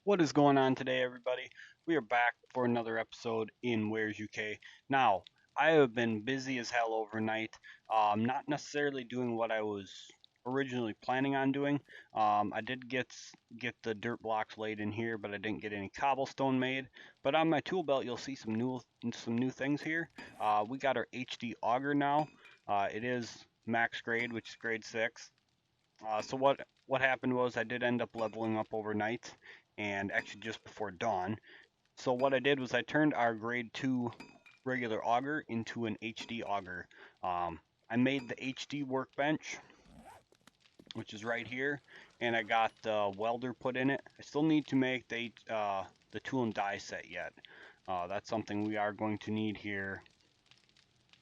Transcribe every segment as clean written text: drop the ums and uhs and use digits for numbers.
What is going on today, everybody? We are back for another episode in Where's UK. Now, I have been busy as hell overnight, not necessarily doing what I was originally planning on doing. I did get the dirt blocks laid in here, but I didn't get any cobblestone made. But on my tool belt, you'll see some new things here. We got our HD auger now. It is max grade, which is grade 6. So what happened was I did end up leveling up overnight, and actually just before dawn. So what I did was I turned our grade 2 regular auger into an HD auger. I made the HD workbench, which is right here, and I got the welder put in it. I still need to make the tool and die set yet. That's something we are going to need here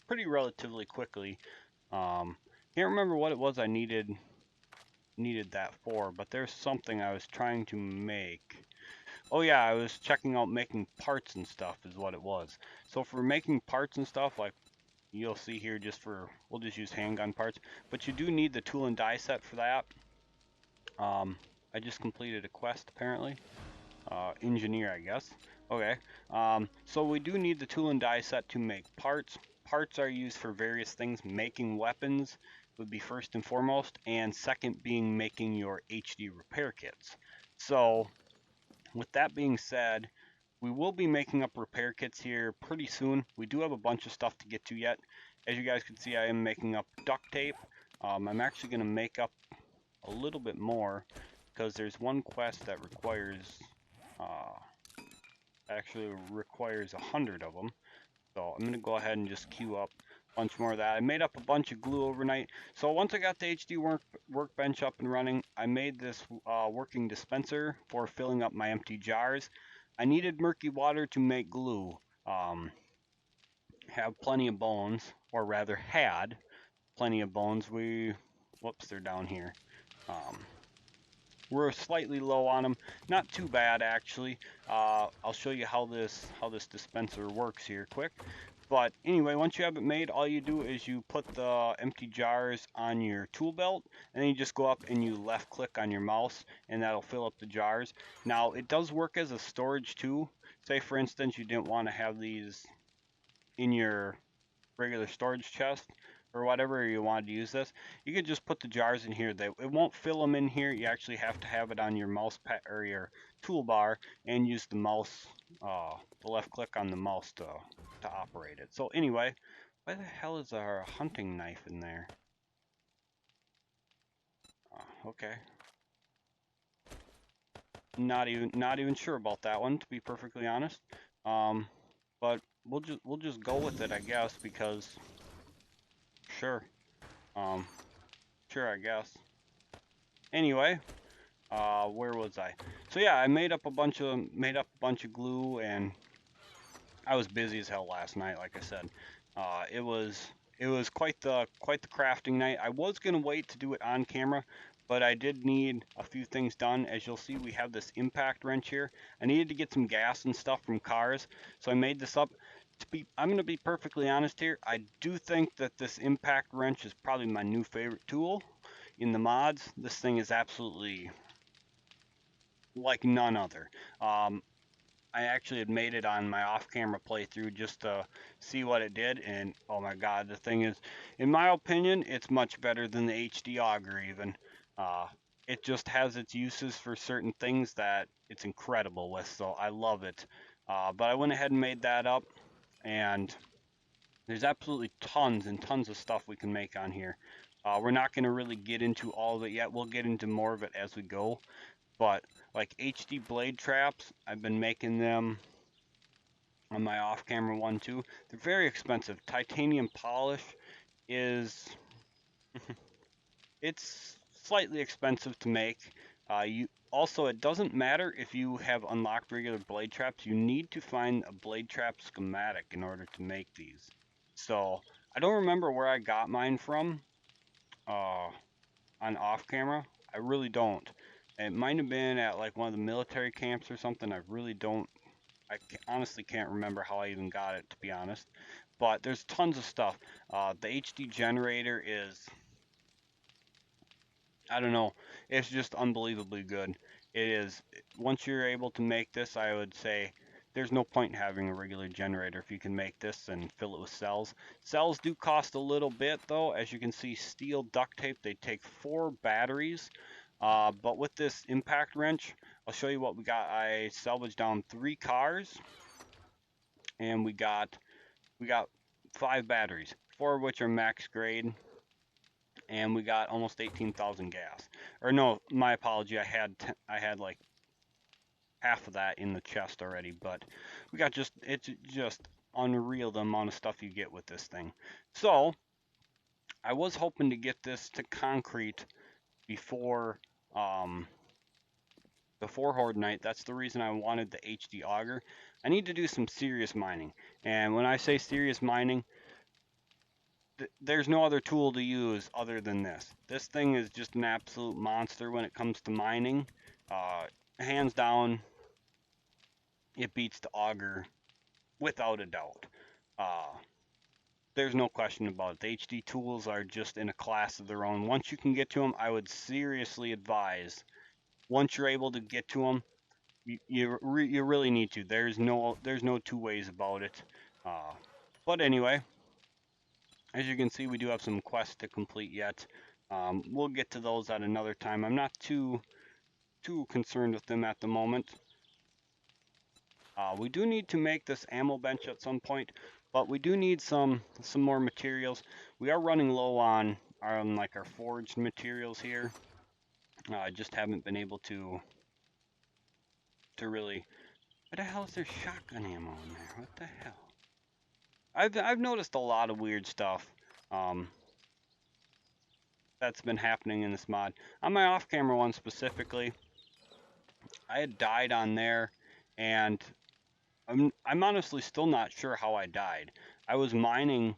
pretty relatively quickly. Can't remember what it was I needed that for, but there's something I was trying to make. Oh yeah, I was checking out making parts and stuff is what it was. So for making parts and stuff, like you'll see here, we'll just use handgun parts, but you do need the tool and die set for that. Um, I just completed a quest apparently. Engineer, I guess. Okay. So we do need the tool and die set to make parts. Parts are used for various things. Making weapons would be first and foremost, and second being making your HD repair kits. So with that being said, we will be making up repair kits here pretty soon. We do have a bunch of stuff to get to yet. As you guys can see, I am making up duct tape. I'm actually going to make up a little bit more because there's one quest that uh, requires 100 of them. So I'm going to go ahead and just queue up a bunch more of that. I made up a bunch of glue overnight. So once I got the HD workbench up and running, I made this working dispenser for filling up my empty jars. I needed murky water to make glue. Have plenty of bones, or rather had plenty of bones. Whoops, they're down here. Um, we're slightly low on them. Not too bad actually. I'll show you how this dispenser works here quick. But anyway, once you have it made, all you do is you put the empty jars on your tool belt, and then you just go up and you left click on your mouse, and that'll fill up the jars. Now, it does work as a storage too. Say for instance, you didn't want to have these in your regular storage chest or whatever, you wanted to use this, you could just put the jars in here. It won't fill them in here. You actually have to have it on your mouse pad or your toolbar and use the mouse, the left click on the mouse to operate it. So anyway, why the hell is our hunting knife in there? Okay, not even sure about that one, to be perfectly honest. Um, but we'll just go with it, I guess, because sure. Um, sure, I guess. Anyway, where was I? So yeah, I made up a bunch of glue, and I was busy as hell last night. Like I said, it was quite the crafting night. I was gonna wait to do it on camera, but I did need a few things done. As you'll see, we have this impact wrench here. I needed to get some gas and stuff from cars, so I made this up. I'm gonna be perfectly honest here. I do think that this impact wrench is probably my new favorite tool in the mods. This thing is absolutely like none other. Um, I actually had made it on my off-camera playthrough just to see what it did, and oh my god, the thing is, in my opinion, it's much better than the HD auger even. Uh, it just has its uses for certain things that it's incredible with, so I love it. But I went ahead and made that up, and there's absolutely tons and tons of stuff we can make on here. We're not going to really get into all of it yet. We'll get into more of it as we go. But like HD blade traps, I've been making them on my off-camera one too. They're very expensive. Titanium polish is it's slightly expensive to make. You also, it doesn't matter if you have unlocked regular blade traps. You need to find a blade trap schematic in order to make these. So I don't remember where I got mine from uh, on off-camera. I really don't. It might have been at like one of the military camps or something. I really don't. Honestly can't remember how I even got it, to be honest. But there's tons of stuff. The HD generator is, I don't know. It's just unbelievably good. It is. Once you're able to make this, I would say there's no point in having a regular generator if you can make this and fill it with cells. Cells do cost a little bit though. As you can see, steel duct tape, they take 4 batteries. But with this impact wrench, I'll show you what we got. I salvaged down 3 cars, and we got 5 batteries, 4 of which are max grade, and we got almost 18,000 gas. Or no, my apology. I had like half of that in the chest already, but it's just unreal the amount of stuff you get with this thing. So I was hoping to get this to concrete before um, before Horde Night. That's the reason I wanted the HD auger. I need to do some serious mining, and when I say serious mining, there's no other tool to use other than this. This thing is just an absolute monster when it comes to mining. Uh, Hands down, it beats the auger without a doubt. Uh, there's no question about it. The HD tools are just in a class of their own. Once you can get to them, I would seriously advise. Once you're able to get to them, you really need to. There's no two ways about it. Uh, but anyway, as you can see, we do have some quests to complete yet. We'll get to those at another time. I'm not too concerned with them at the moment. We do need to make this ammo bench at some point, but we do need some more materials. We are running low on like our forged materials here. I just haven't been able to really. What the hell is there shotgun ammo in there? What the hell? I've noticed a lot of weird stuff that's been happening in this mod. On my off-camera one specifically, I had died on there, and I'm honestly still not sure how I died. I was mining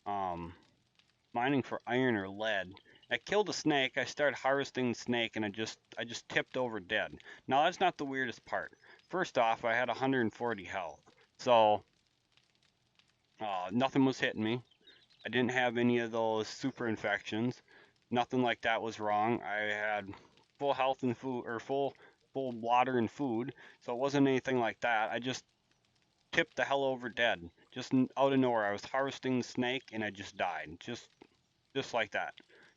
for iron or lead. I killed a snake. I started harvesting the snake, and I just tipped over dead. Now that's not the weirdest part. First off, I had 140 health, so nothing was hitting me. I didn't have any of those super infections. Nothing like that was wrong. I had full health and food, or full water and food, so it wasn't anything like that. I just tipped the hell over dead, just out of nowhere. I was harvesting the snake and I just died, just like that.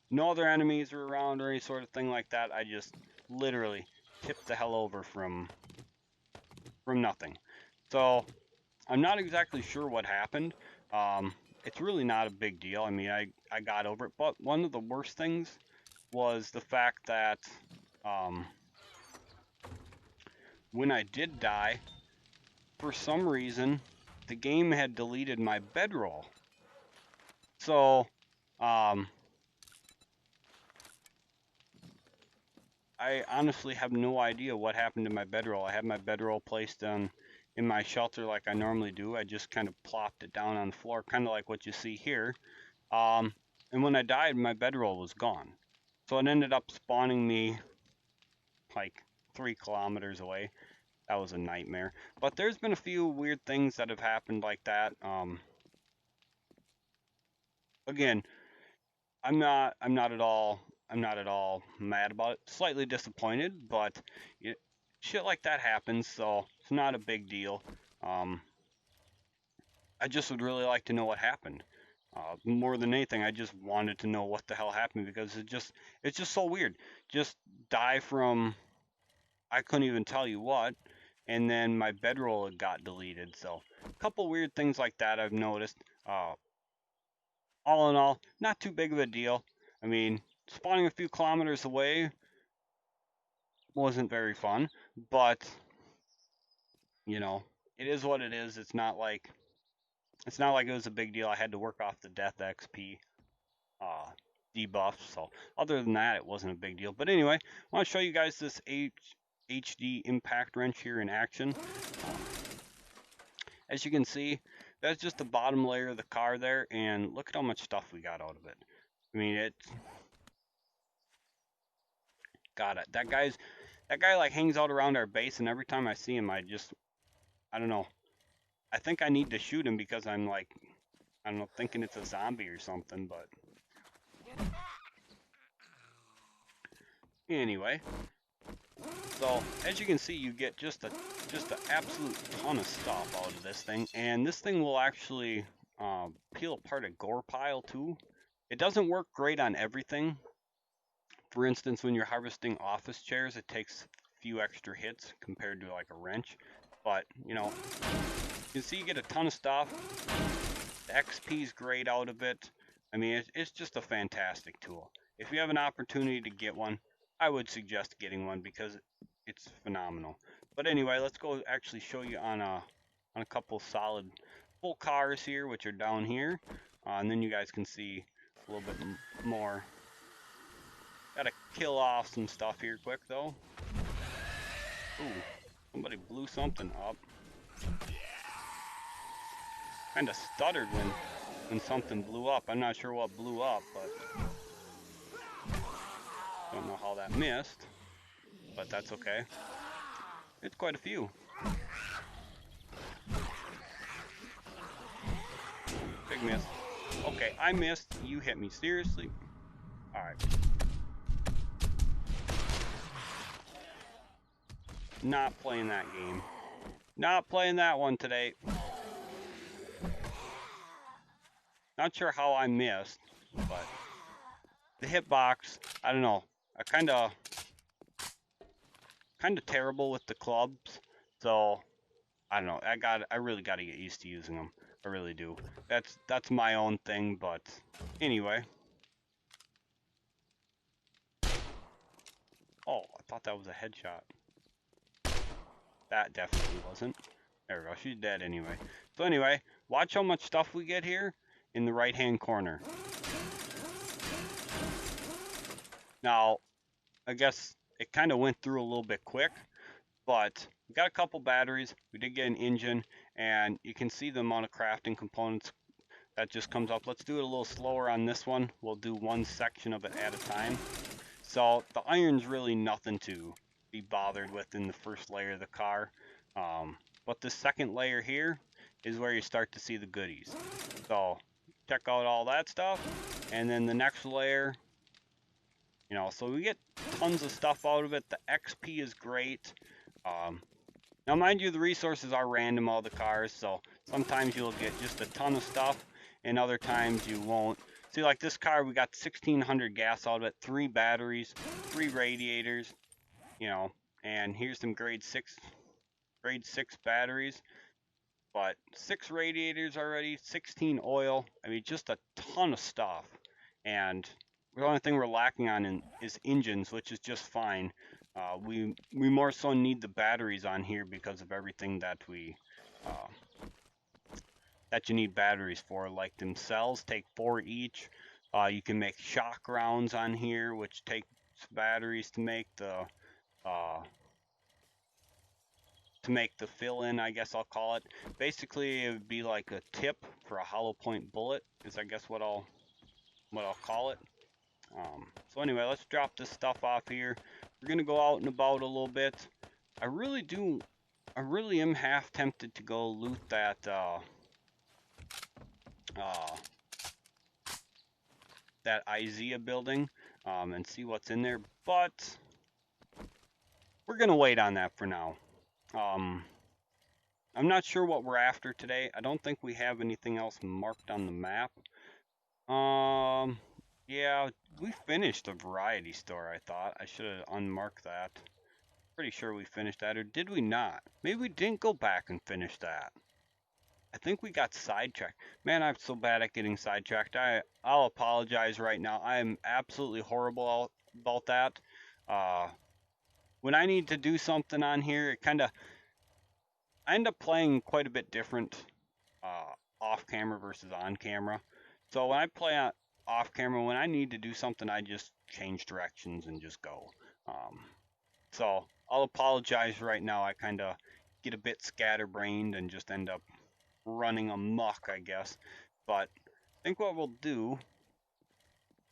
No other enemies were around or any sort of thing like that. I just literally tipped the hell over from nothing. So I'm not exactly sure what happened. It's really not a big deal. I mean, I got over it. But one of the worst things was the fact that when I did die, for some reason, the game had deleted my bedroll. So, I honestly have no idea what happened to my bedroll. I had my bedroll placed in my shelter like I normally do. I just kind of plopped it down on the floor, kind of like what you see here. And when I died, my bedroll was gone. So it ended up spawning me like 3 kilometers away. That was a nightmare. But there's been a few weird things that have happened like that. Again, I'm not at all mad about it. Slightly disappointed, but shit like that happens, so it's not a big deal. I just would really like to know what happened. More than anything, I just wanted to know what the hell happened because it's just so weird. Just die from I couldn't even tell you what, and then my bedroll got deleted. So a couple weird things like that I've noticed. All in all, not too big of a deal. I mean, spawning a few kilometers away wasn't very fun, but you know, it is what it is. It's not like it was a big deal. I had to work off the death XP debuff, so other than that, it wasn't a big deal. But anyway, I want to show you guys this HD impact wrench here in action. As you can see, that's just the bottom layer of the car there, and look at how much stuff we got out of it. I mean, it's got it. That guy like hangs out around our base, and every time I see him, I don't know. I think I need to shoot him because I'm like, I don't know, thinking it's a zombie or something, but Anyway, so as you can see, you get just an absolute ton of stuff out of this thing, and this thing will actually peel apart a gore pile too. It doesn't work great on everything. For instance, when you're harvesting office chairs, it takes a few extra hits compared to like a wrench. But, you know, you can see you get a ton of stuff. The XP is great out of it. I mean, it's just a fantastic tool. If you have an opportunity to get one, I would suggest getting one because it's phenomenal. But anyway, let's go actually show you on a couple solid full cars here, which are down here. And then you guys can see a little bit more. Gotta kill off some stuff here quick though. Ooh, somebody blew something up. Kinda stuttered when something blew up. I'm not sure what blew up, but don't know how that missed. But that's okay. It's quite a few. Big miss. Okay, I missed. You hit me. Seriously? Alright. Not playing that game. Not playing that one today. Not sure how I missed, but the hitbox, I don't know. I kinda terrible with the clubs, so I don't know. I really gotta get used to using them. I really do. That's my own thing, but anyway. Oh, I thought that was a headshot. That definitely wasn't. There we go. She's dead anyway. So anyway, watch how much stuff we get here in the right-hand corner. Now, I guess it kind of went through a little bit quick, but we got a couple batteries. We did get an engine, and you can see the amount of crafting components that just comes up. Let's do it a little slower on this one. We'll do one section of it at a time. So the iron's really nothing to be bothered with in the first layer of the car. But the second layer here is where you start to see the goodies. So check out all that stuff. And then the next layer, you know, so we get tons of stuff out of it. The XP is great. Now mind you, the resources are random, all the cars, so sometimes you'll get just a ton of stuff and other times you won't. See, like this car, we got 1600 gas out of it, 3 batteries, 3 radiators, you know, and here's some grade 6 batteries, but 6 radiators already, 16 oil. I mean, just a ton of stuff. And the only thing we're lacking on is engines, which is just fine. We more so need the batteries on here because of everything that that you need batteries for. Like them cells take 4 each. You can make shock rounds on here, which takes batteries to make the fill-in, I guess I'll call it. Basically, it would be like a tip for a hollow point bullet, is I guess what I'll call it. So anyway, let's drop this stuff off here. We're gonna go out and about a little bit. I really am half tempted to go loot that that Isaiah building and see what's in there, but we're gonna wait on that for now. I'm not sure what we're after today. I don't think we have anything else marked on the map. Yeah, we finished the variety store, I thought. I should have unmarked that. Pretty sure we finished that, or did we not? Maybe we didn't go back and finish that. I think we got sidetracked. Man, I'm so bad at getting sidetracked. I'll apologize right now. I am absolutely horrible about that. When I need to do something on here, I end up playing quite a bit different off camera versus on camera. So when I play off camera, when I need to do something, I just change directions and just go. So I'll apologize right now. I kind of get a bit scatterbrained and just end up running amok, I guess. But I think what we'll do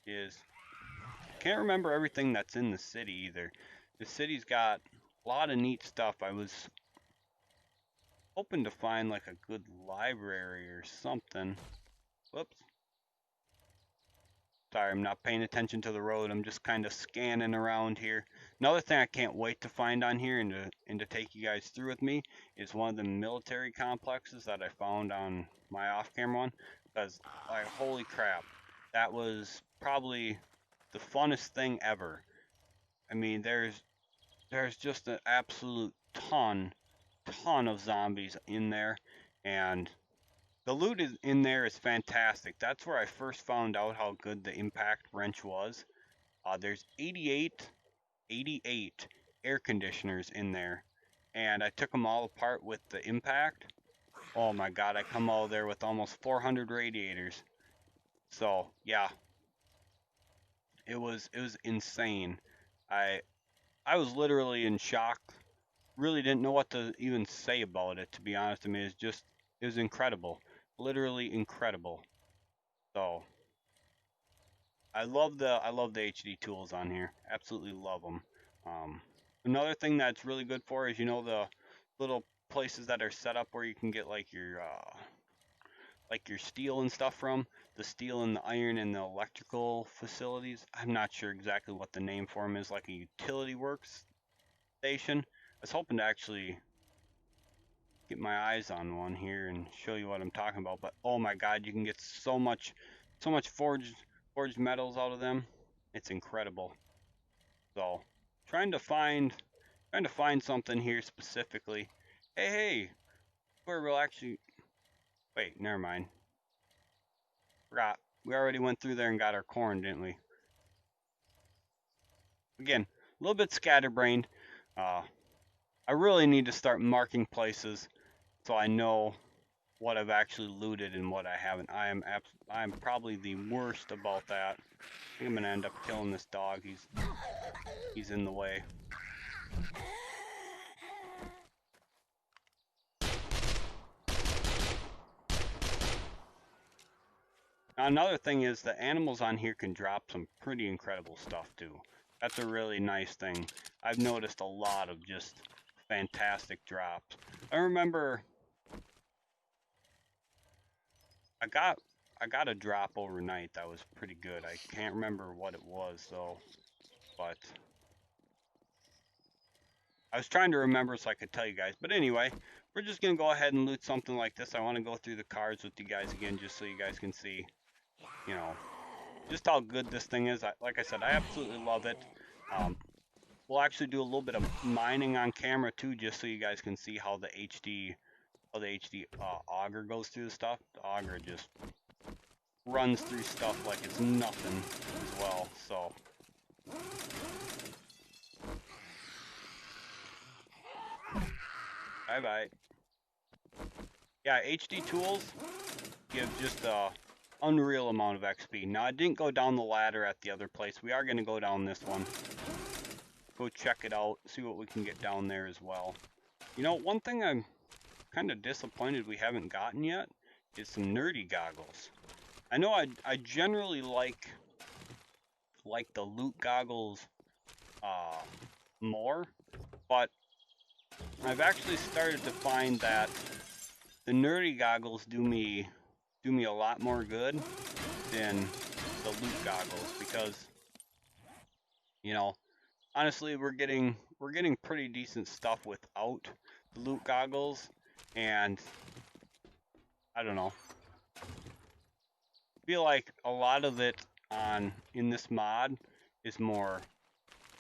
is, can't remember everything that's in the city either. The city's got a lot of neat stuff. I was hoping to find like a good library or something. Whoops. Sorry, I'm not paying attention to the road. I'm just kind of scanning around here. Another thing I can't wait to find on here and to take you guys through with me is one of the military complexes that I found on my off-camera one. Because, like, holy crap, that was probably the funnest thing ever. I mean, there's just an absolute ton of zombies in there, and the loot in there is fantastic. That's where I first found out how good the impact wrench was. There's 88 air conditioners in there, and I took them all apart with the impact. Oh my god, I come out there with almost 400 radiators. So yeah, it was insane. I I was literally in shock. Really didn't know what to even say about it, to be honest. I mean, it was incredible, literally incredible. So I love the HD tools on here. Absolutely love them. Um, Another thing that's really good for is, you know, the little places that are set up where you can get like your steel and stuff from, the steel and the iron and the electrical facilities. I'm not sure exactly what the name for them is, like a utility works station. I was hoping to actually get my eyes on one here and show you what I'm talking about. But oh my god, you can get so much forged metals out of them. It's incredible. So trying to find something here specifically. Hey, where we'll actually wait, never mind. Forgot. We already went through there and got our corn, didn't we? Again, a little bit scatterbrained. I really need to start marking places so I know what I've actually looted and what I haven't. I'm probably the worst about that. I think I'm gonna end up killing this dog. He's in the way. Now, another thing is the animals on here can drop some pretty incredible stuff too. That's a really nice thing. I've noticed a lot of just fantastic drops. I remember I got a drop overnight that was pretty good. I can't remember what it was though, but I was trying to remember so I could tell you guys. But anyway, we're just gonna go ahead and loot something like this. I want to go through the cards with you guys again, just so you guys can see, you know, just how good this thing is. Like I said, I absolutely love it. We'll actually do a little bit of mining on camera too, just so you guys can see how the HD auger goes through the stuff. The auger just runs through stuff like it's nothing as well. So bye bye. Yeah, HD tools give just a unreal amount of XP. Now I didn't go down the ladder at the other place. We are going to go down this one. Go check it out, see what we can get down there as well. You know, one thing I'm kind of disappointed we haven't gotten yet is some nerdy goggles. I know I generally like the loot goggles more, but I've actually started to find that the nerdy goggles do me a lot more good than the loot goggles, because, you know, honestly, we're getting pretty decent stuff without the loot goggles, and I don't know. I feel like a lot of it in this mod is more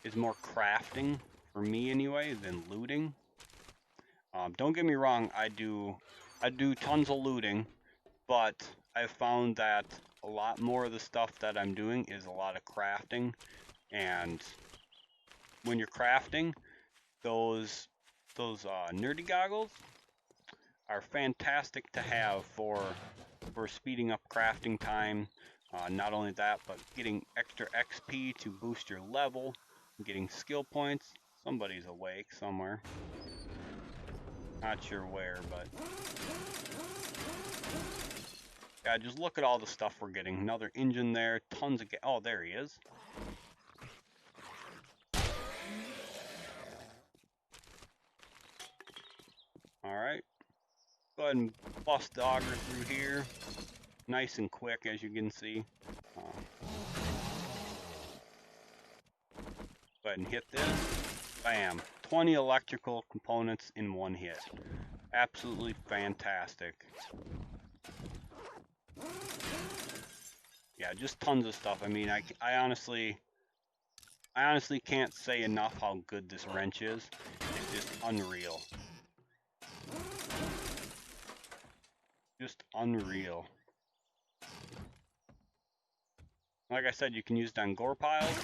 crafting for me anyway than looting. Don't get me wrong, I do tons of looting, but I've found that a lot more of the stuff that I'm doing is a lot of crafting, and when you're crafting, those nerdy goggles are fantastic to have for speeding up crafting time. Not only that, but getting extra XP to boost your level, getting skill points. Somebody's awake somewhere. Not sure where, but yeah, just look at all the stuff we're getting. Another engine there, tons of oh, there he is. Alright, go ahead and bust the auger through here. Nice and quick, as you can see. ahead and hit this. Bam. 20 electrical components in one hit. Absolutely fantastic. Yeah, just tons of stuff. I mean, I honestly can't say enough how good this wrench is. It's just unreal. Just unreal. Like I said, you can use it on gore piles.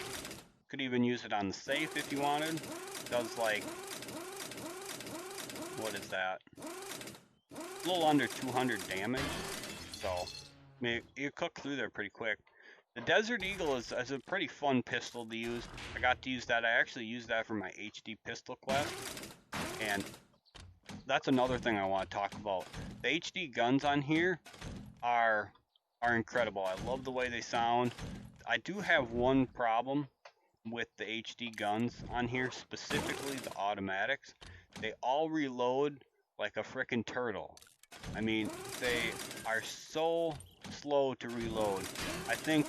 Could even use it on the safe if you wanted. It does like, what is that? A little under 200 damage. So, I mean, you cook through there pretty quick. The Desert Eagle is a pretty fun pistol to use. I got to use that. I actually used that for my HD pistol quest. And that's another thing I want to talk about. The HD guns on here are incredible. I love the way they sound. I do have one problem with the HD guns on here, specifically the automatics. They all reload like a frickin' turtle. I mean, they are so slow to reload. I think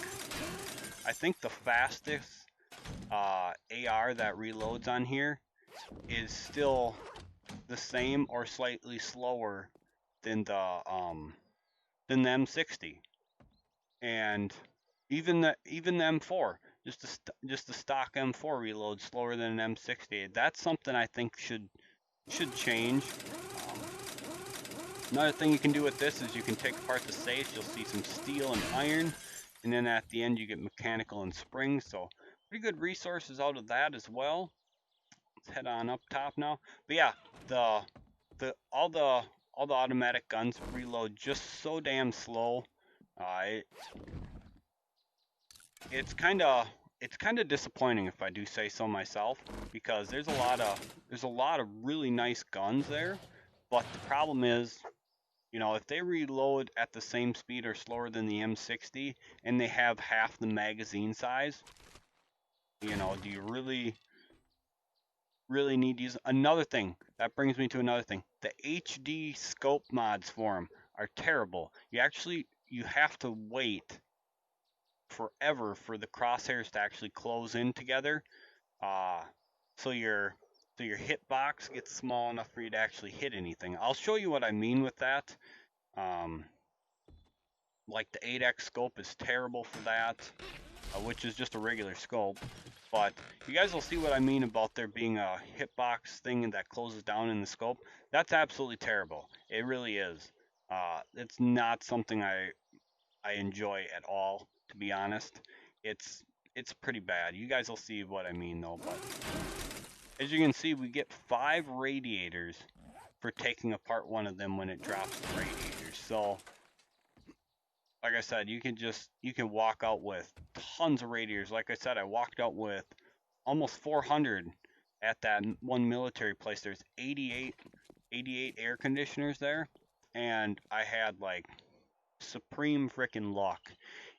the fastest AR that reloads on here is still the same or slightly slower than the M60, and even the M4. Just the stock M4 reloads slower than an M60. That's something I think should change. Another thing you can do with this is you can take apart the safes. You'll see some steel and iron, and then at the end you get mechanical and springs. So pretty good resources out of that as well. Let's head on up top now. But yeah, all the automatic guns reload just so damn slow. It's kind of disappointing, if I do say so myself, because there's a lot of really nice guns there, but the problem is, you know, if they reload at the same speed or slower than the M60 and they have half the magazine size, you know, do you really need to use another thing? That brings me to another thing. The HD scope mods for them are terrible. You have to wait forever for the crosshairs to actually close in together, so your hitbox gets small enough for you to actually hit anything. I'll show you what I mean with that. Like the 8x scope is terrible for that, which is just a regular scope, but you guys will see what I mean about there being a hitbox thing that closes down in the scope. That's absolutely terrible. It really is. It's not something I enjoy at all, to be honest. It's pretty bad. You guys will see what I mean though. But as you can see, we get 5 radiators for taking apart one of them when it drops the radiators. So like I said, you can walk out with tons of radiators. Like I said, I walked out with almost 400 at that one military place. There's 88 air conditioners there, and I had like supreme freaking luck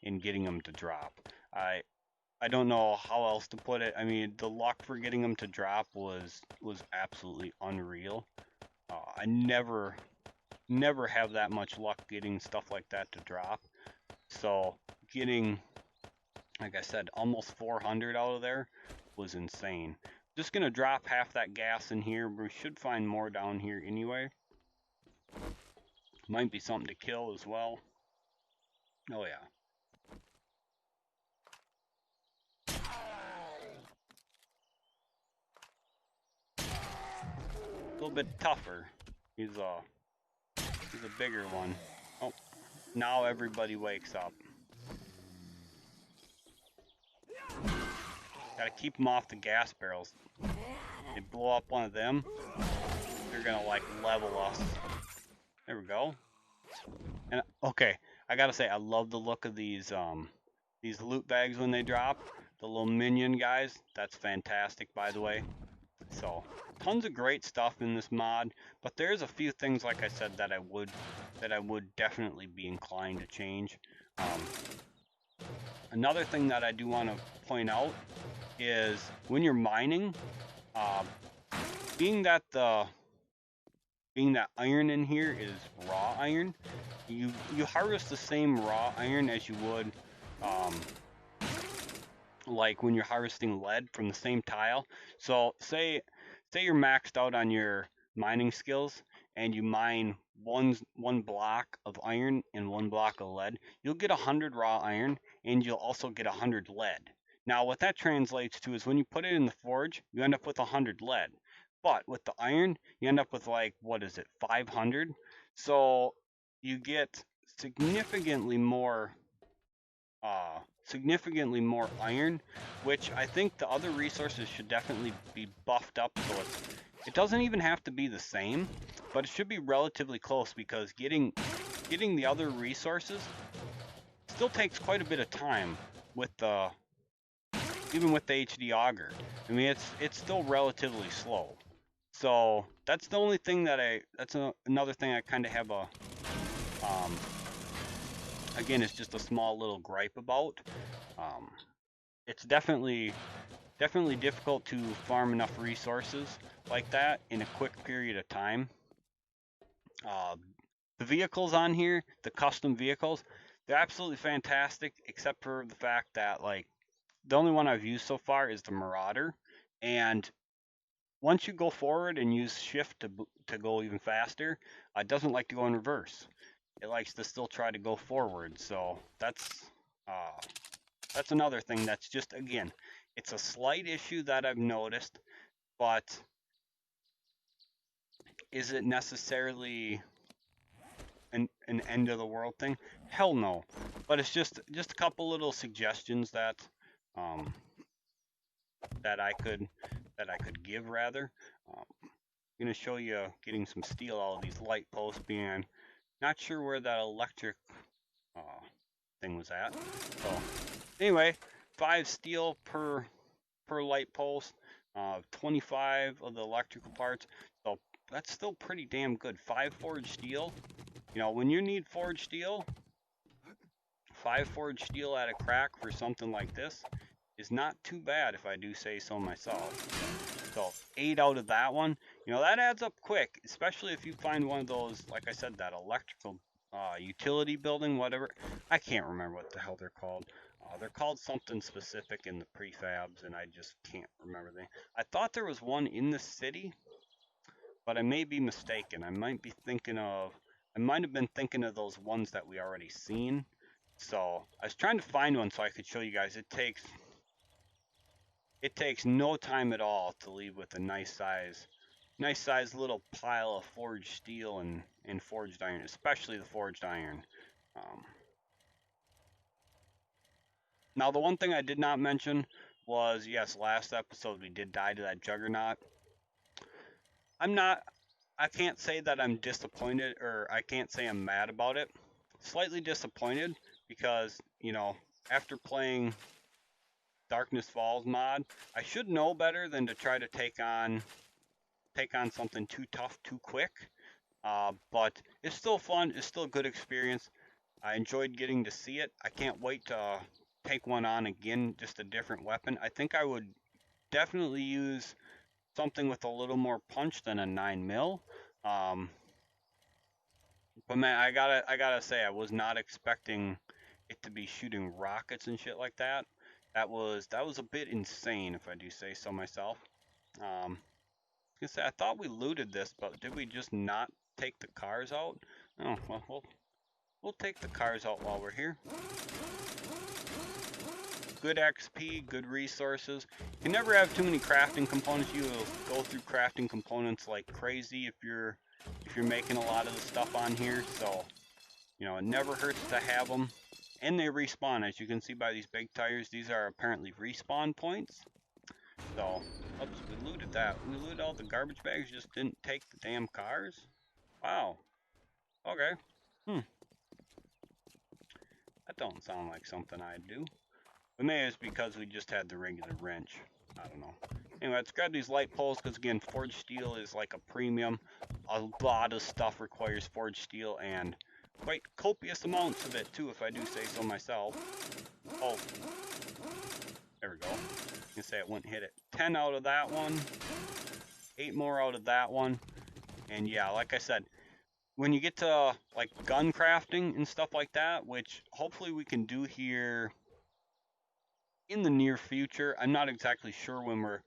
in getting them to drop. I don't know how else to put it. I mean, the luck for getting them to drop was absolutely unreal. I never have that much luck getting stuff like that to drop. So getting, like I said, almost 400 out of there was insane. Just gonna drop half that gas in here. We should find more down here anyway. Might be something to kill as well. Oh yeah. A little bit tougher. He's a bigger one. Oh, now everybody wakes up. Gotta keep them off the gas barrels. They blow up one of them, they're gonna like level us. There we go. And okay, I gotta say, I love the look of these loot bags when they drop. The little minion guys, that's fantastic, by the way. So tons of great stuff in this mod, but there's a few things, like I said, that I would definitely be inclined to change. Another thing that I do want to point out is when you're mining, being that iron in here is raw iron, you harvest the same raw iron as you would like when you're harvesting lead from the same tile. So say you're maxed out on your mining skills and you mine one block of iron and one block of lead, you'll get 100 raw iron and you'll also get 100 lead. Now what that translates to is when you put it in the forge, you end up with 100 lead. But with the iron, you end up with like, what is it, 500? So you get significantly more significantly more iron, which I think the other resources should definitely be buffed up so it doesn't even have to be the same, but it should be relatively close because getting the other resources still takes quite a bit of time with the even with the HD auger. I mean it's still relatively slow. So that's the only thing that another thing I kind of have a um, again, it's just a small little gripe about. Um, it's definitely difficult to farm enough resources like that in a quick period of time. Uh, the vehicles on here, the custom vehicles, they're absolutely fantastic, except for the fact that like the only one I've used so far is the Marauder, and once you go forward and use shift to go even faster, it doesn't like to go in reverse. It likes to still try to go forward. So that's another thing that's just, again, it's a slight issue that I've noticed, but is it necessarily an end of the world thing? Hell no. But it's just a couple little suggestions that um, that I could give rather. I'm gonna show you getting some steel out of these light posts, being not sure where that electric uh, thing was at. So anyway, 5 steel per light post, 25 of the electrical parts. So that's still pretty damn good. 5 forged steel. You know, when you need forged steel, 5 forged steel at a crack for something like this is not too bad if I do say so myself. So 8 out of that one, you know, that adds up quick, especially if you find one of those, like I said, that electrical utility building, whatever. I can't remember what the hell they're called. They're called something specific in the prefabs, and I just can't remember them. I thought there was one in the city, but I may be mistaken. I might have been thinking of those ones that we already seen. So I was trying to find one so I could show you guys. It takes no time at all to leave with a nice size little pile of forged steel and forged iron, especially the forged iron. Um, Now, the one thing I did not mention was, yes, last episode we did die to that juggernaut. I can't say that I'm disappointed, or I can't say I'm mad about it. Slightly disappointed because, you know, after playing Darkness Falls mod, I should know better than to try to take on something too tough too quick. But it's still fun. It's still a good experience. I enjoyed getting to see it. I can't wait to take one on again, just a different weapon. I think I would definitely use something with a little more punch than a 9mm. But man, I gotta say, I was not expecting it to be shooting rockets and shit like that. That was a bit insane, if I do say so myself. I thought we looted this, but did we just not take the cars out? Oh, well, we'll take the cars out while we're here. Good XP, good resources. You can never have too many crafting components. You will go through crafting components like crazy if you're making a lot of the stuff on here. So, you know, it never hurts to have them. And they respawn, as you can see by these big tires. These are apparently respawn points. So, oops, we looted that. We looted all the garbage bags, just didn't take the damn cars. Wow. Okay. That don't sound like something I'd do. But maybe it's because we just had the regular wrench. I don't know. Anyway, let's grab these light poles, because again, forged steel is like a premium. A lot of stuff requires forged steel, and quite copious amounts of it too, if I do say so myself. Oh, there we go. You can say it wouldn't hit it. 10 out of that one. 8 more out of that one. And yeah, like I said, when you get to like gun crafting and stuff like that, which hopefully we can do here in the near future. I'm not exactly sure when we're,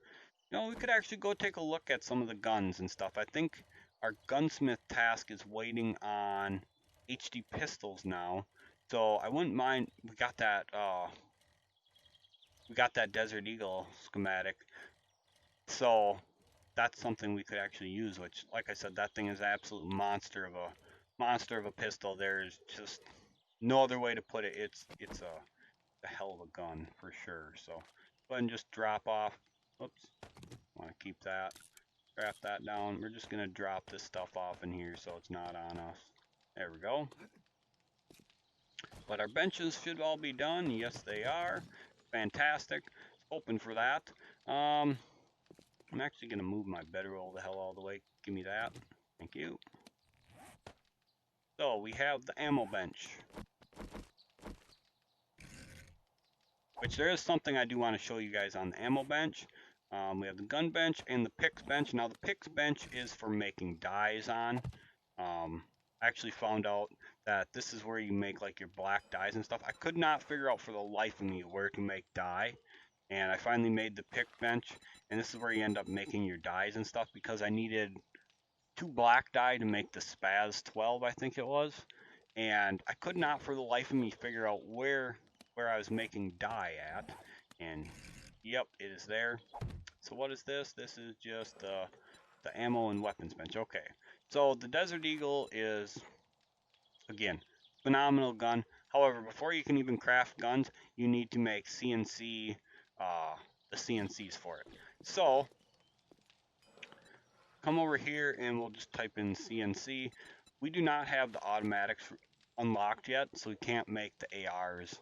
we could actually go take a look at some of the guns and stuff. I think our gunsmith task is waiting on HD pistols now. So I wouldn't mind, we got that Desert Eagle schematic. So that's something we could actually use, which, like I said, that thing is an absolute monster of a pistol. There's just no other way to put it. It's a hell of a gun for sure. So go ahead and just drop off. Oops, want to keep that. Strap that down. We're just gonna drop this stuff off in here so it's not on us. There we go. But our benches should all be done. Yes, they are. Fantastic. Hoping for that. I'm actually gonna move my bedroll the hell all the way. Give me that. Thank you. So we have the ammo bench, which there is something I do want to show you guys on the ammo bench. We have the gun bench and the picks bench. Now the picks bench is for making dies on. I actually found out that this is where you make like your black dies and stuff. I could not figure out for the life of me where to make dye, and I finally made the pick bench, and this is where you end up making your dies and stuff because I needed 2 black dye to make the Spaz 12, I think it was, and I could not for the life of me figure out where I was making dye at, and yep, it is there. So what is this? This is just the ammo and weapons bench. Okay, so the Desert Eagle is, again, phenomenal gun. However, before you can even craft guns, you need to make CNC, the CNCs for it. So come over here and we'll just type in CNC. We do not have the automatics unlocked yet, so we can't make the ARs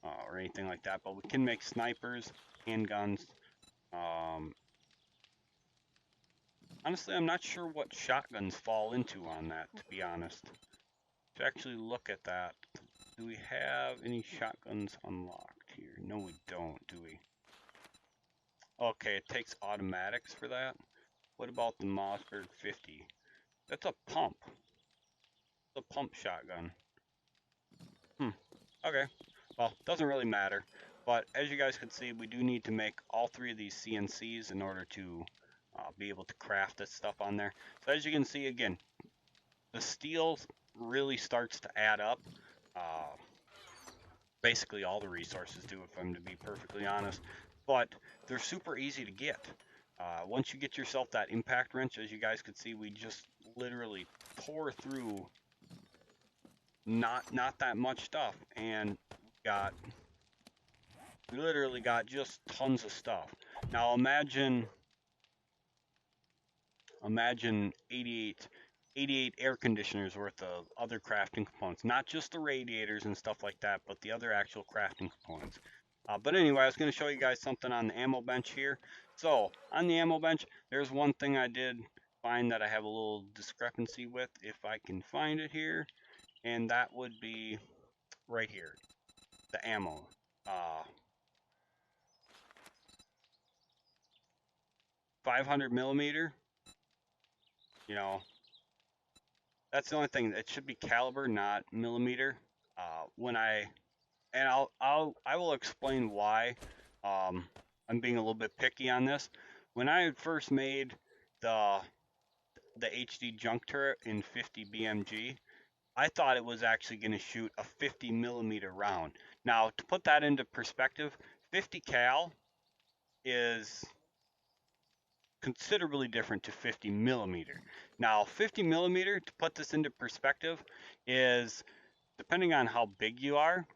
or anything like that, but we can make snipers, handguns. Honestly, I'm not sure what shotguns fall into on that, to be honest. To actually look at that, do we have any shotguns unlocked here? No, we don't, do we? Okay, it takes automatics for that. What about the Mossberg 50? That's a pump. It's a pump shotgun. Okay. Well, doesn't really matter. But as you guys can see, we do need to make all 3 of these CNCs in order to be able to craft this stuff on there. So as you can see, again, the steel really starts to add up. Basically all the resources do, if I'm to be perfectly honest. But they're super easy to get. Once you get yourself that impact wrench, as you guys can see, we just literally pour through not that much stuff, and we literally got just tons of stuff. Now imagine 88 air conditioners worth of other crafting components, not just the radiators and stuff like that, but the other actual crafting components. But anyway, I was going to show you guys something on the ammo bench here. So on the ammo bench, there's one thing I did find that I have a little discrepancy with, if I can find it here, and that would be right here, the ammo. 500 millimeter, you know, that's the only thing. It should be caliber, not millimeter. When I will explain why I'm being a little bit picky on this. When I first made the HD junk turret in 50 BMG, I thought it was actually going to shoot a 50 millimeter round. Now, to put that into perspective, 50 cal is considerably different to 50 millimeter. Now, 50 millimeter, to put this into perspective, is, depending on how big you are,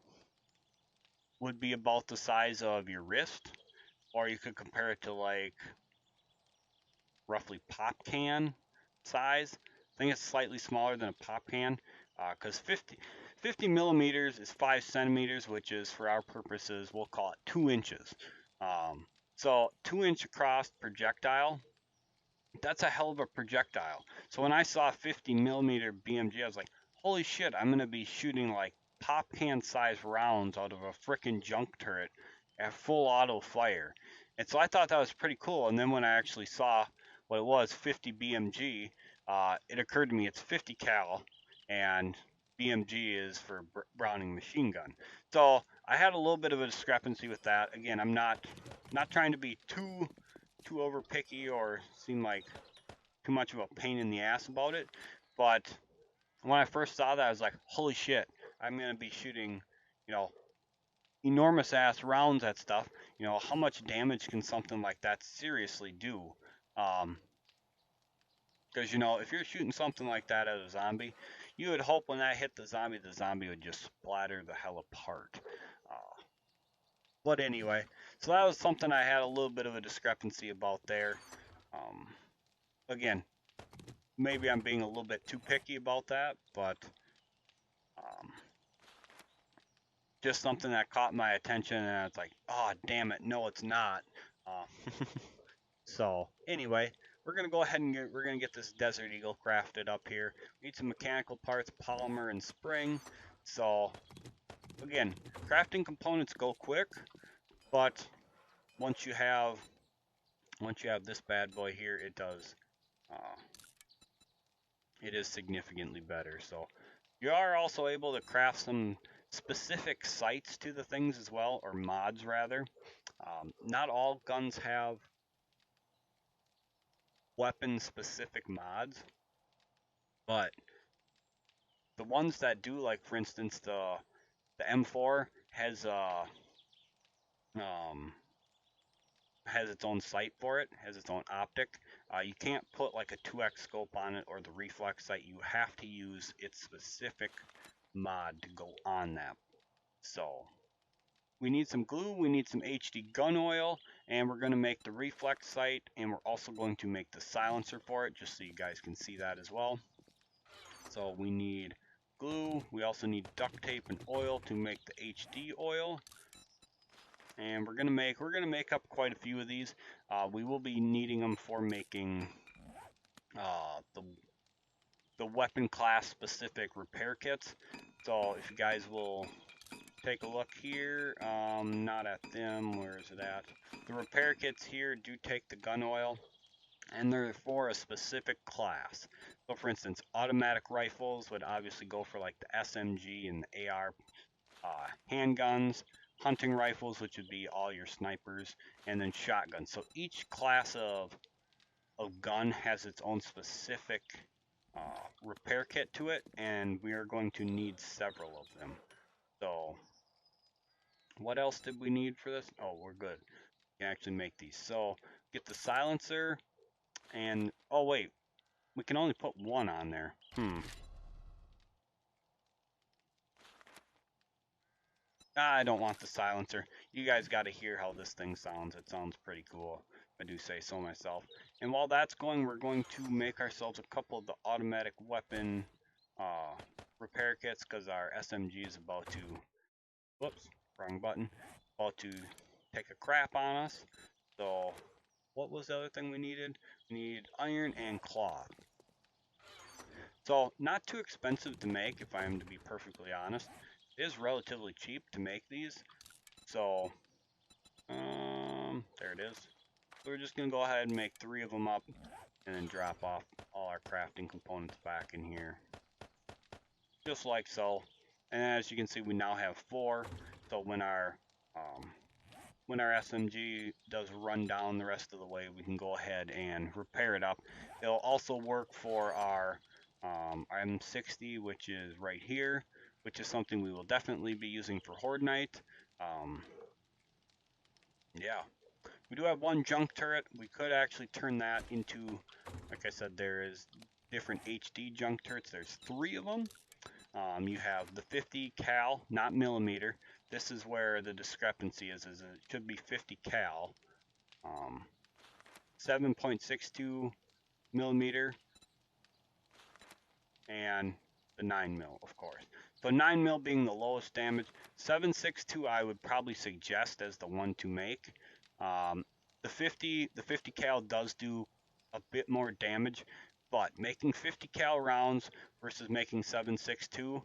would be about the size of your wrist, or you could compare it to like roughly pop can size. I think it's slightly smaller than a pop can, because 50 millimeters is 5 centimeters, which is, for our purposes, we'll call it 2 inches. So 2-inch across projectile, that's a hell of a projectile. So when I saw 50 millimeter BMG, I was like, holy shit, I'm going to be shooting like pop can size rounds out of a frickin' junk turret at full auto fire. And so I thought that was pretty cool. And then when I actually saw what it was, 50 BMG, it occurred to me it's 50 cal, and BMG is for Browning machine gun. So I had a little bit of a discrepancy with that. Again, I'm not trying to be too over picky or seem like too much of a pain in the ass about it, but when I first saw that, I was like, holy shit, I'm gonna be shooting, you know, enormous ass rounds at stuff. You know, how much damage can something like that seriously do? Because you know, if you're shooting something like that at a zombie, you would hope when that hit the zombie would just splatter the hell apart. Uh, but anyway, so that was something I had a little bit of a discrepancy about there. Um, Again, maybe I'm being a little bit too picky about that, but um, just something that caught my attention, and it's like, oh damn it, no, it's not. Uh, so anyway, we're gonna get this Desert Eagle crafted up here. We need some mechanical parts, polymer, and spring. So again, crafting components go quick, but once you have this bad boy here, it does. Uh, it is significantly better. So you are also able to craft some specific sights to the things as well, or mods rather. Not all guns have weapon specific mods, but the ones that do, like for instance the M4 um, has its own sight for it, has its own optic. You can't put like a 2x scope on it or the reflex sight. You have to use its specific mod to go on that. So we need some glue, we need some HD gun oil, and we're going to make the reflex sight, and we're also going to make the silencer for it, just so you guys can see that as well. So we need glue, we also need duct tape and oil to make the HD oil. And we're gonna make up quite a few of these. We will be needing them for making uh, the the weapon class specific repair kits. So if you guys will take a look here, not at them, where is it at? The repair kits here do take the gun oil, and they're for a specific class. So for instance, automatic rifles would obviously go for like the SMG and the AR handguns, hunting rifles, which would be all your snipers, and then shotguns. So each class of gun has its own specific repair kit to it, and we are going to need several of them. So what else did we need for this? Oh, we're good. We can actually make these. So get the silencer, and oh wait, we can only put one on there. I don't want the silencer. You guys got to hear how this thing sounds. It sounds pretty cool, if I do say so myself. And while that's going, we're going to make ourselves a couple of the automatic weapon uh, repair kits, because our SMG is about to, whoops, wrong button, about to take a crap on us. So what was the other thing we needed? We needed iron and cloth. So not too expensive to make, if I am to be perfectly honest. It is relatively cheap to make these. So there it is. So we're just gonna go ahead and make 3 of them up, and then drop off all our crafting components back in here, just like so. And as you can see, we now have 4. So when our SMG does run down the rest of the way, we can go ahead and repair it up. It'll also work for our M60, which is right here, which is something we will definitely be using for Horde Night. Yeah. We do have one junk turret. We could actually turn that into, like I said, there is different HD junk turrets. There's 3 of them. You have the 50 cal, not millimeter. This is where the discrepancy is it should be 50 cal. 7.62 millimeter, and the 9 mil, of course. So 9 mil being the lowest damage. 7.62 I would probably suggest as the one to make. The 50 cal does do a bit more damage, but making 50 cal rounds versus making 7.62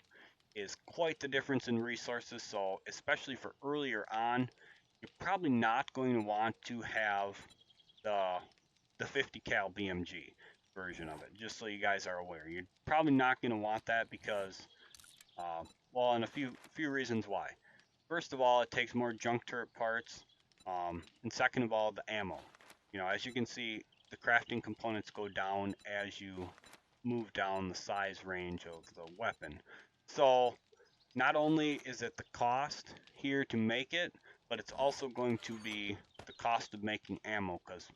is quite the difference in resources. So especially for earlier on, you're probably not going to want to have the 50 cal BMG version of it, just so you guys are aware. You're probably not going to want that because, well, and a few reasons why. first of all, it takes more junk turret parts, and second of all, the ammo. You know, as you can see, the crafting components go down as you move down the size range of the weapon. So not only is it the cost here to make it, but it's also going to be the cost of making ammo, because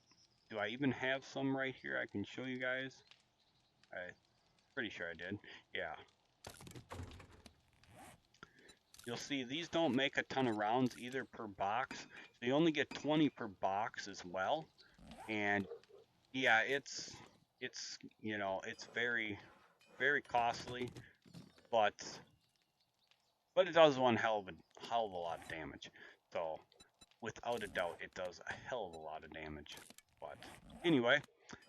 do I even have some right here I can show you guys? I'm pretty sure I did. Yeah. You'll see these don't make a ton of rounds either per box. So you only get 20 per box as well. And yeah, it's you know, it's very costly, but it does one hell of a lot of damage. So without a doubt, it does a hell of a lot of damage. But anyway,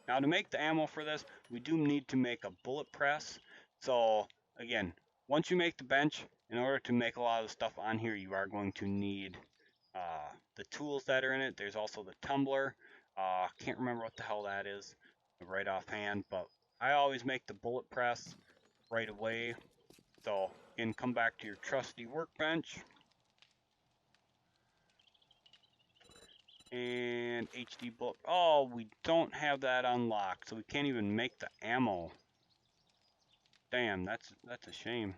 now to make the ammo for this, we do need to make a bullet press. So again, once you make the bench, in order to make a lot of the stuff on here, you are going to need the tools that are in it. There's also the tumbler. Can't remember what the hell that is right offhand, but I always make the bullet press right away. So again, come back to your trusty workbench. And HD bullet. Oh, we don't have that unlocked, so we can't even make the ammo. Damn, that's a shame.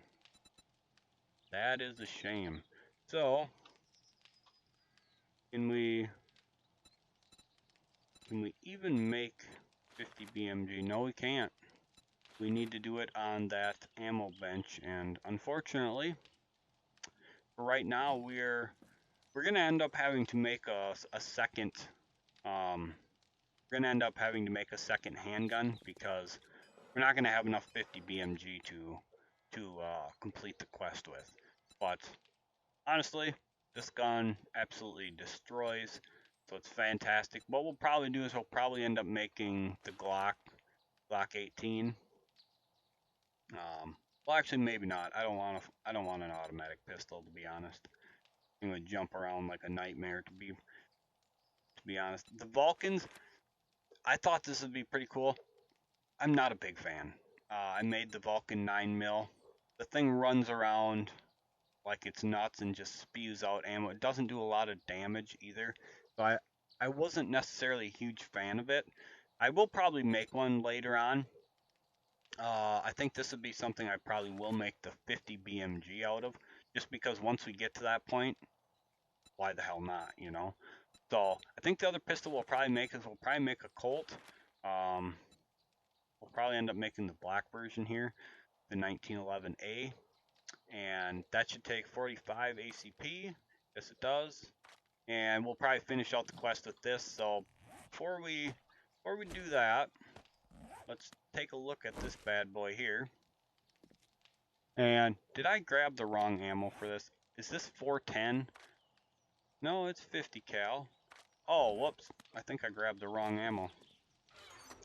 That is a shame. So, can we even make 50 BMG? No, we can't. We need to do it on that ammo bench, and unfortunately, for right now, we're gonna end up having to make a second. We're gonna end up having to make a second handgun because we're not gonna have enough 50 BMG to complete the quest with. But honestly, this gun absolutely destroys, so it's fantastic. What we'll probably do is we'll probably end up making the Glock 18. Well, actually, maybe not. I don't want an automatic pistol, to be honest. I'm gonna jump around like a nightmare, to be honest. The Vulcans, I thought this would be pretty cool. I'm not a big fan. I made the Vulcan 9mm. The thing runs around like it's nuts and just spews out ammo. It doesn't do a lot of damage either. So I wasn't necessarily a huge fan of it. I will probably make one later on. I think this would be something I probably will make the 50 BMG out of, just because once we get to that point, why the hell not, you know? So I think the other pistol we'll probably make is we'll probably make a Colt. We'll probably end up making the black version here, the 1911A, and that should take 45 ACP. Yes, it does. And we'll probably finish out the quest with this. So before we do that, let's take a look at this bad boy here. And did I grab the wrong ammo for this? Is this 410? No, it's 50 cal. Oh, whoops. I think I grabbed the wrong ammo.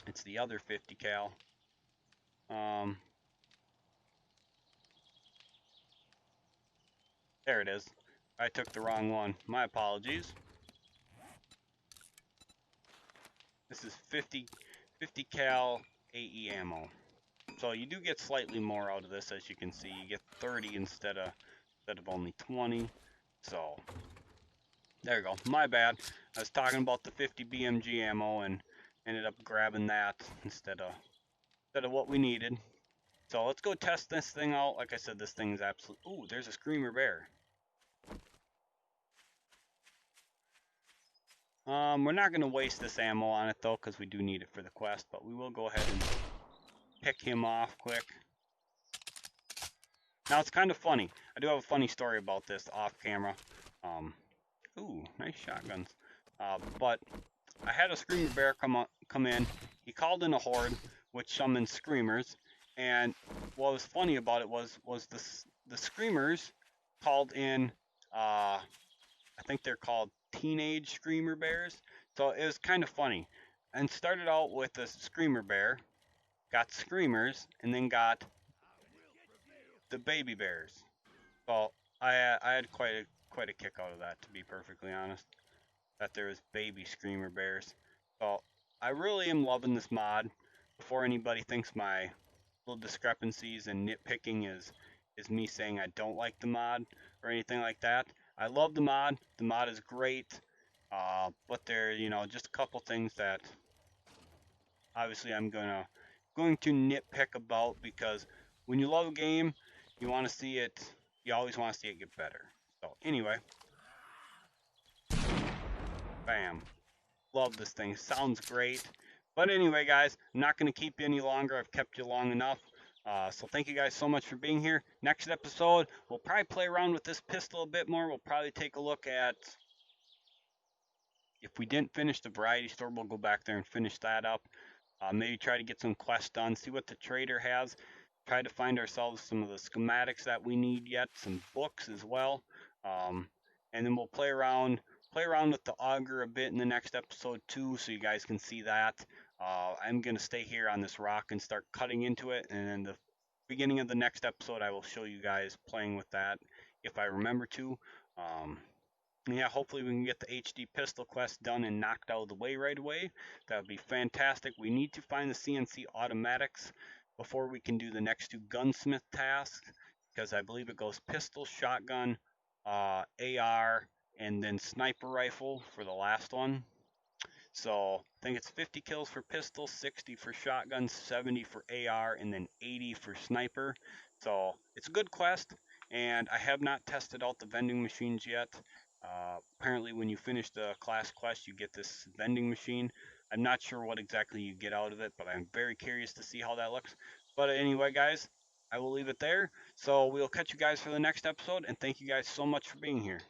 It's the other 50 cal. There it is. I took the wrong one. My apologies. This is 50 cal AE ammo. So you do get slightly more out of this, as you can see. You get 30 instead of only 20. So there you go. My bad. I was talking about the 50 BMG ammo and ended up grabbing that instead of what we needed. So let's go test this thing out. Like I said, this thing is absolute. Ooh, there's a screamer bear. We're not going to waste this ammo on it though, because we do need it for the quest, but we will go ahead and pick him off quick. Now it's kind of funny. I do have a funny story about this off camera. Ooh, nice shotguns. But I had a screamer bear come in. He called in a horde, which summoned screamers. And what was funny about it was the screamers called in. I think they're called teenage screamer bears. So it was kind of funny. And started out with a screamer bear, got screamers, and then got the baby bears. So I had quite a kick out of that, to be perfectly honest. That there was baby screamer bears. So I really am loving this mod. Before anybody thinks my little discrepancies and nitpicking is me saying I don't like the mod or anything like that, I love the mod. The mod is great, but there, just a couple things that obviously I'm going to nitpick about because when you love a game, you want to see it. You always want to see it get better. So anyway, bam. Love this thing. Sounds great. But anyway, guys, I'm not going to keep you any longer. I've kept you long enough. So thank you guys so much for being here. Next episode, we'll probably play around with this pistol a bit more. We'll probably take a look at, if we didn't finish the variety store, we'll go back there and finish that up. Maybe try to get some quests done, see what the trader has. Try to find ourselves some of the schematics that we need yet, some books as well. Um, and then we'll play around with the auger a bit in the next episode too, so you guys can see that. I'm gonna stay here on this rock and start cutting into it, and then the beginning of the next episode, I will show you guys playing with that if I remember to. Um, yeah, hopefully we can get the HD pistol quest done and knocked out of the way right away. That would be fantastic. We need to find the CNC automatics before we can do the next two gunsmith tasks, because I believe it goes pistol, shotgun, AR, and then sniper rifle for the last one. So I think it's 50 kills for pistol, 60 for shotgun, 70 for AR, and then 80 for sniper. So it's a good quest, and I have not tested out the vending machines yet. Apparently, when you finish the class quest, you get this vending machine. I'm not sure what exactly you get out of it, but I'm very curious to see how that looks. But anyway, guys, I will leave it there. So we'll catch you guys for the next episode, and thank you guys so much for being here.